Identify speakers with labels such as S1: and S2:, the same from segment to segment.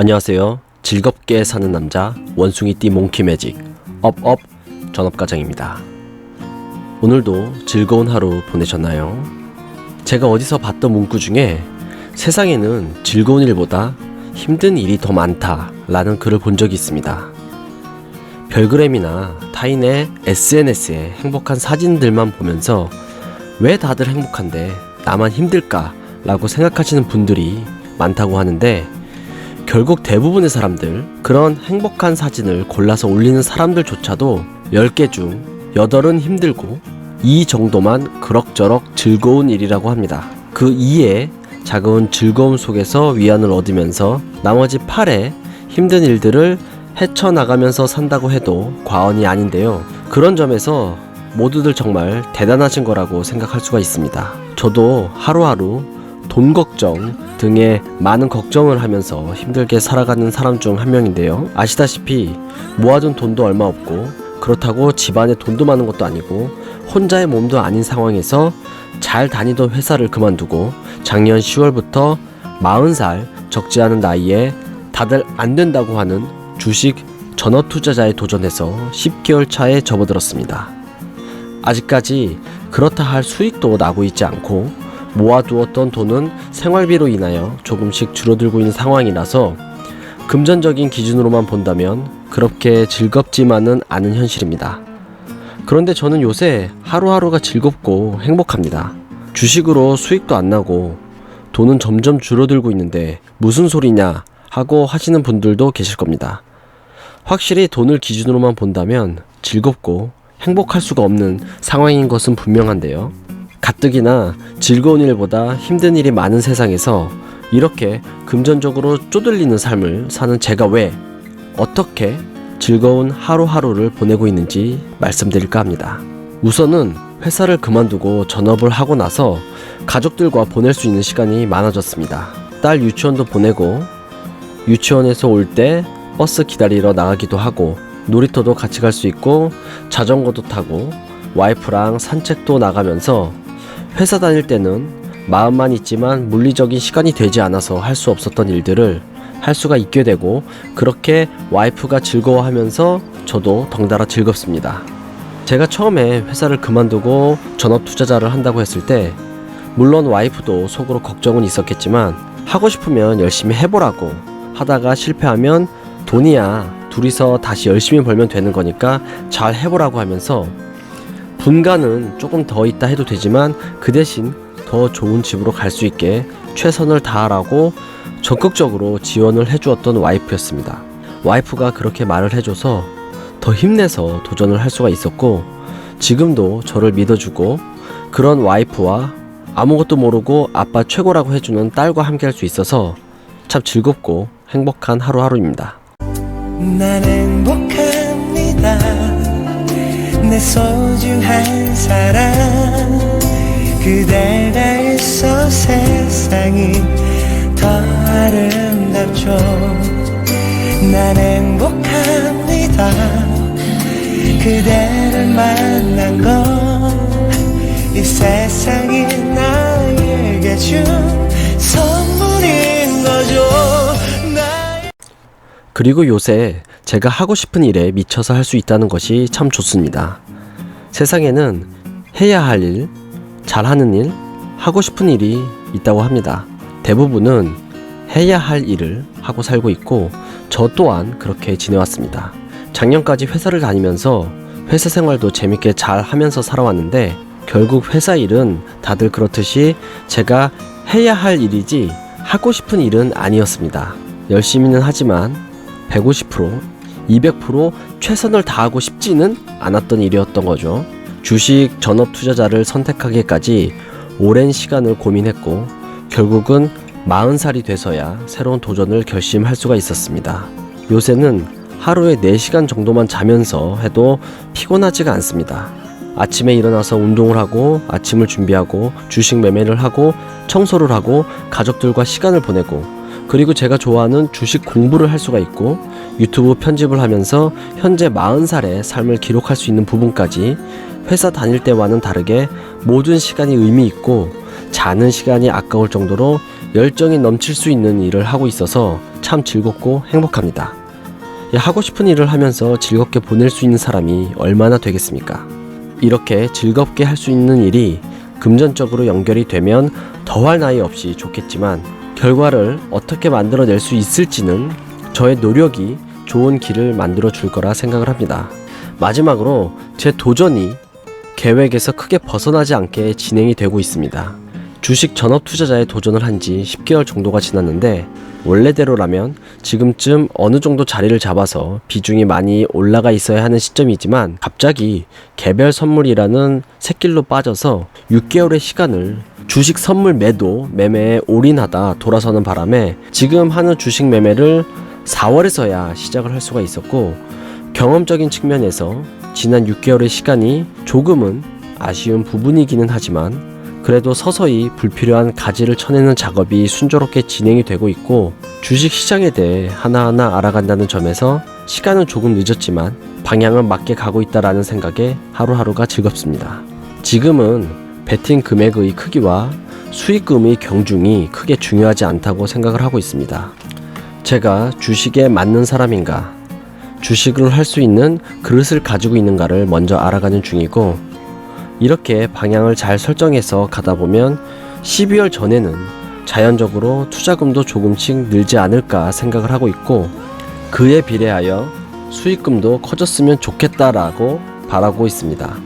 S1: 안녕하세요. 즐겁게 사는 남자 원숭이띠 몽키매직 업업 전업가장입니다. 오늘도 즐거운 하루 보내셨나요? 제가 어디서 봤던 문구 중에 세상에는 즐거운 일보다 힘든 일이 더 많다 라는 글을 본 적이 있습니다. 별그램이나 타인의 SNS에 행복한 사진들만 보면서 왜 다들 행복한데 나만 힘들까 라고 생각하시는 분들이 많다고 하는데, 결국 대부분의 사람들, 그런 행복한 사진을 골라서 올리는 사람들조차도 10개 중 8은 힘들고 2 정도만 그럭저럭 즐거운 일이라고 합니다. 그 2의 작은 즐거움 속에서 위안을 얻으면서 나머지 8의 힘든 일들을 헤쳐나가면서 산다고 해도 과언이 아닌데요. 그런 점에서 모두들 정말 대단하신 거라고 생각할 수가 있습니다. 저도 하루하루 돈 걱정 등의 많은 걱정을 하면서 힘들게 살아가는 사람 중 한 명인데요. 아시다시피 모아둔 돈도 얼마 없고, 그렇다고 집안에 돈도 많은 것도 아니고 혼자의 몸도 아닌 상황에서 잘 다니던 회사를 그만두고 작년 10월부터 40살 적지 않은 나이에 다들 안 된다고 하는 주식 전업 투자자에 도전해서 10개월 차에 접어들었습니다. 아직까지 그렇다 할 수익도 나고 있지 않고 모아두었던 돈은 생활비로 인하여 조금씩 줄어들고 있는 상황이라서 금전적인 기준으로만 본다면 그렇게 즐겁지만은 않은 현실입니다. 그런데 저는 요새 하루하루가 즐겁고 행복합니다. 주식으로 수익도 안 나고 돈은 점점 줄어들고 있는데 무슨 소리냐 하고 하시는 분들도 계실 겁니다. 확실히 돈을 기준으로만 본다면 즐겁고 행복할 수가 없는 상황인 것은 분명한데요. 가뜩이나 즐거운 일보다 힘든 일이 많은 세상에서 이렇게 금전적으로 쪼들리는 삶을 사는 제가 왜, 어떻게 즐거운 하루하루를 보내고 있는지 말씀드릴까 합니다. 우선은 회사를 그만두고 전업을 하고 나서 가족들과 보낼 수 있는 시간이 많아졌습니다. 딸 유치원도 보내고 유치원에서 올 때 버스 기다리러 나가기도 하고 놀이터도 같이 갈 수 있고 자전거도 타고 와이프랑 산책도 나가면서, 회사 다닐 때는 마음만 있지만 물리적인 시간이 되지 않아서 할 수 없었던 일들을 할 수가 있게 되고, 그렇게 와이프가 즐거워하면서 저도 덩달아 즐겁습니다. 제가 처음에 회사를 그만두고 전업 투자자를 한다고 했을 때 물론 와이프도 속으로 걱정은 있었겠지만 하고 싶으면 열심히 해보라고, 하다가 실패하면 돈이야 둘이서 다시 열심히 벌면 되는 거니까 잘 해보라고 하면서, 분가는 조금 더 있다 해도 되지만 그 대신 더 좋은 집으로 갈 수 있게 최선을 다하라고 적극적으로 지원을 해주었던 와이프였습니다. 와이프가 그렇게 말을 해줘서 더 힘내서 도전을 할 수가 있었고, 지금도 저를 믿어주고, 그런 와이프와 아무것도 모르고 아빠 최고라고 해주는 딸과 함께 할 수 있어서 참 즐겁고 행복한 하루하루입니다.
S2: 난 행복합니다. 내 소중한 사랑 그대가 있어 세상이 더 아름답죠. 난 행복합니다. 그대를 만난 건 이 세상이 나에게 준 선물인 거죠.
S1: 그리고 요새 제가 하고 싶은 일에 미쳐서 할 수 있다는 것이 참 좋습니다. 세상에는 해야 할 일, 잘하는 일, 하고 싶은 일이 있다고 합니다. 대부분은 해야 할 일을 하고 살고 있고, 저 또한 그렇게 지내왔습니다. 작년까지 회사를 다니면서 회사 생활도 재밌게 잘 하면서 살아왔는데, 결국 회사 일은 다들 그렇듯이 제가 해야 할 일이지 하고 싶은 일은 아니었습니다. 열심히는 하지만 150%, 200% 최선을 다하고 싶지는 않았던 일이었던 거죠. 주식 전업 투자자를 선택하기까지 오랜 시간을 고민했고, 결국은 40살이 돼서야 새로운 도전을 결심할 수가 있었습니다. 요새는 하루에 4시간 정도만 자면서 해도 피곤하지가 않습니다. 아침에 일어나서 운동을 하고 아침을 준비하고 주식 매매를 하고 청소를 하고 가족들과 시간을 보내고, 그리고 제가 좋아하는 주식 공부를 할 수가 있고 유튜브 편집을 하면서 현재 40살의 삶을 기록할 수 있는 부분까지 회사 다닐 때와는 다르게 모든 시간이 의미 있고 자는 시간이 아까울 정도로 열정이 넘칠 수 있는 일을 하고 있어서 참 즐겁고 행복합니다. 하고 싶은 일을 하면서 즐겁게 보낼 수 있는 사람이 얼마나 되겠습니까? 이렇게 즐겁게 할 수 있는 일이 금전적으로 연결이 되면 더할 나위 없이 좋겠지만 결과를 어떻게 만들어낼 수 있을지는 저의 노력이 좋은 길을 만들어 줄 거라 생각을 합니다. 마지막으로 제 도전이 계획에서 크게 벗어나지 않게 진행이 되고 있습니다. 주식 전업 투자자에 도전을 한 지 10개월 정도가 지났는데 원래대로라면 지금쯤 어느 정도 자리를 잡아서 비중이 많이 올라가 있어야 하는 시점이지만 갑자기 개별 선물이라는 새길로 빠져서 6개월의 시간을 주식 선물 매매에 올인하다 돌아서는 바람에 지금 하는 주식 매매를 4월에서야 시작을 할 수가 있었고, 경험적인 측면에서 지난 6개월의 시간이 조금은 아쉬운 부분이기는 하지만 그래도 서서히 불필요한 가지를 쳐내는 작업이 순조롭게 진행이 되고 있고, 주식 시장에 대해 하나하나 알아간다는 점에서 시간은 조금 늦었지만 방향은 맞게 가고 있다라는 생각에 하루하루가 즐겁습니다. 지금은 베팅 금액의 크기와 수익금의 경중이 크게 중요하지 않다고 생각을 하고 있습니다. 제가 주식에 맞는 사람인가, 주식을 할 수 있는 그릇을 가지고 있는가를 먼저 알아가는 중이고, 이렇게 방향을 잘 설정해서 가다 보면 12월 전에는 자연적으로 투자금도 조금씩 늘지 않을까 생각을 하고 있고, 그에 비례하여 수익금도 커졌으면 좋겠다라고 바라고 있습니다.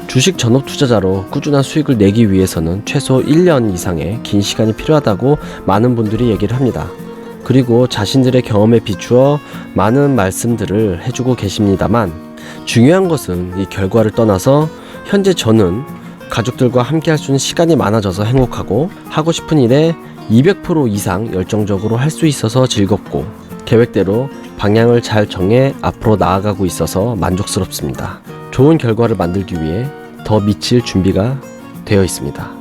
S1: 주식 전업 투자자로 꾸준한 수익을 내기 위해서는 최소 1년 이상의 긴 시간이 필요하다고 많은 분들이 얘기를 합니다. 그리고 자신들의 경험에 비추어 많은 말씀들을 해주고 계십니다만, 중요한 것은 이 결과를 떠나서 현재 저는 가족들과 함께 할 수 있는 시간이 많아져서 행복하고, 하고 싶은 일에 200% 이상 열정적으로 할 수 있어서 즐겁고, 계획대로 방향을 잘 정해 앞으로 나아가고 있어서 만족스럽습니다. 좋은 결과를 만들기 위해 더 미칠 준비가 되어 있습니다.